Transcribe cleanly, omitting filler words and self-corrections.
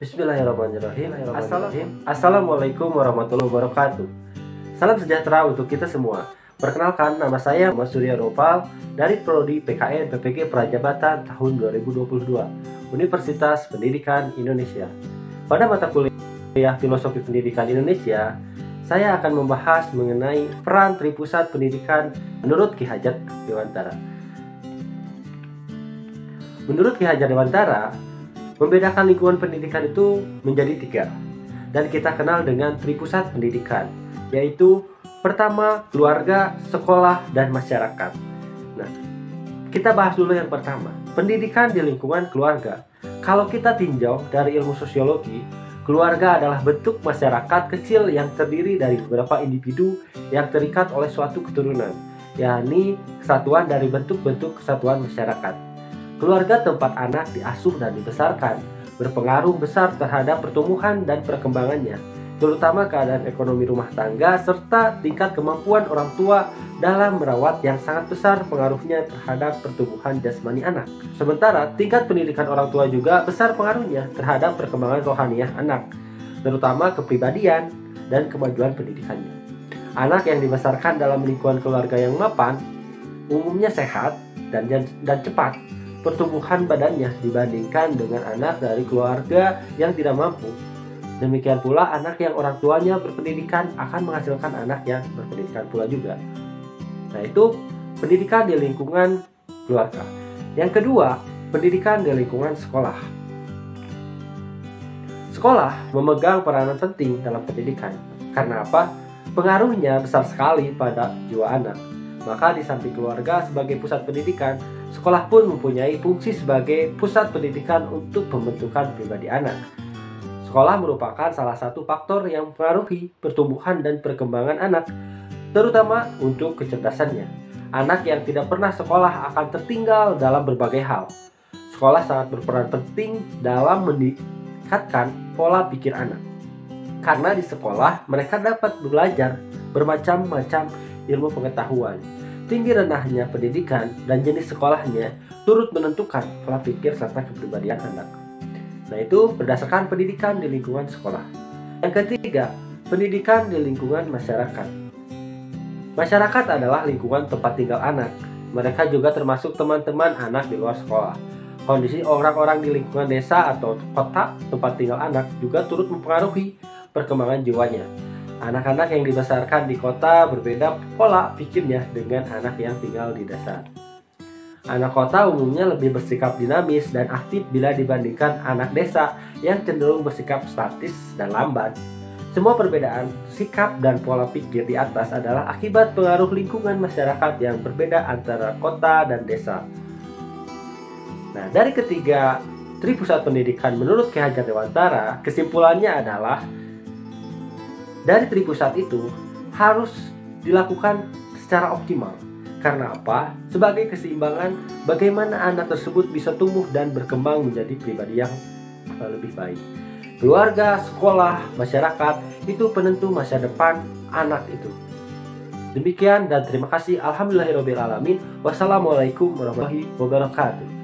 Bismillahirrahmanirrahim. Assalamualaikum warahmatullahi wabarakatuh. Salam sejahtera untuk kita semua. Perkenalkan, nama saya Muhammad Surya Ropal dari Prodi PKN PPG Prajabatan tahun 2022, Universitas Pendidikan Indonesia. Pada mata kuliah Filosofi Pendidikan Indonesia, saya akan membahas mengenai peran Tripusat Pendidikan menurut Ki Hajar Dewantara. Menurut Ki Hajar Dewantara, membedakan lingkungan pendidikan itu menjadi 3, dan kita kenal dengan Tripusat Pendidikan, yaitu pertama, keluarga, sekolah, dan masyarakat. Nah, kita bahas dulu yang pertama, pendidikan di lingkungan keluarga. Kalau kita tinjau dari ilmu sosiologi, keluarga adalah bentuk masyarakat kecil yang terdiri dari beberapa individu yang terikat oleh suatu keturunan, yakni kesatuan dari bentuk-bentuk kesatuan masyarakat. Keluarga tempat anak diasuh dan dibesarkan berpengaruh besar terhadap pertumbuhan dan perkembangannya, terutama keadaan ekonomi rumah tangga serta tingkat kemampuan orang tua dalam merawat yang sangat besar pengaruhnya terhadap pertumbuhan jasmani anak. Sementara tingkat pendidikan orang tua juga besar pengaruhnya terhadap perkembangan rohaniah anak, terutama kepribadian dan kemajuan pendidikannya. Anak yang dibesarkan dalam lingkungan keluarga yang mapan umumnya sehat dan cepat pertumbuhan badannya dibandingkan dengan anak dari keluarga yang tidak mampu. Demikian pula anak yang orang tuanya berpendidikan akan menghasilkan anak yang berpendidikan pula juga. Nah, itu pendidikan di lingkungan keluarga. Yang kedua, pendidikan di lingkungan sekolah. Sekolah memegang peranan penting dalam pendidikan. Karena apa? Pengaruhnya besar sekali pada jiwa anak. Maka di samping keluarga sebagai pusat pendidikan, sekolah pun mempunyai fungsi sebagai pusat pendidikan untuk pembentukan pribadi anak. Sekolah merupakan salah satu faktor yang mempengaruhi pertumbuhan dan perkembangan anak, terutama untuk kecerdasannya. Anak yang tidak pernah sekolah akan tertinggal dalam berbagai hal. Sekolah sangat berperan penting dalam meningkatkan pola pikir anak. Karena di sekolah mereka dapat belajar bermacam-macam ilmu pengetahuan. Tinggi rendahnya pendidikan dan jenis sekolahnya turut menentukan pola pikir serta kepribadian anak. Nah, itu berdasarkan pendidikan di lingkungan sekolah. Yang ketiga, pendidikan di lingkungan masyarakat. Masyarakat adalah lingkungan tempat tinggal anak. Mereka juga termasuk teman-teman anak di luar sekolah. Kondisi orang-orang di lingkungan desa atau kota tempat tinggal anak juga turut mempengaruhi perkembangan jiwanya. Anak-anak yang dibesarkan di kota berbeda pola pikirnya dengan anak yang tinggal di desa. Anak kota umumnya lebih bersikap dinamis dan aktif bila dibandingkan anak desa yang cenderung bersikap statis dan lambat. Semua perbedaan sikap dan pola pikir di atas adalah akibat pengaruh lingkungan masyarakat yang berbeda antara kota dan desa. Nah, dari ketiga Tripusat Pendidikan menurut Ki Hajar Dewantara, kesimpulannya adalah dari Tripusat itu harus dilakukan secara optimal. Karena apa? Sebagai keseimbangan bagaimana anak tersebut bisa tumbuh dan berkembang menjadi pribadi yang lebih baik. Keluarga, sekolah, masyarakat itu penentu masa depan anak itu. Demikian dan terima kasih. Alhamdulillahirobbilalamin. Wassalamualaikum warahmatullahi wabarakatuh.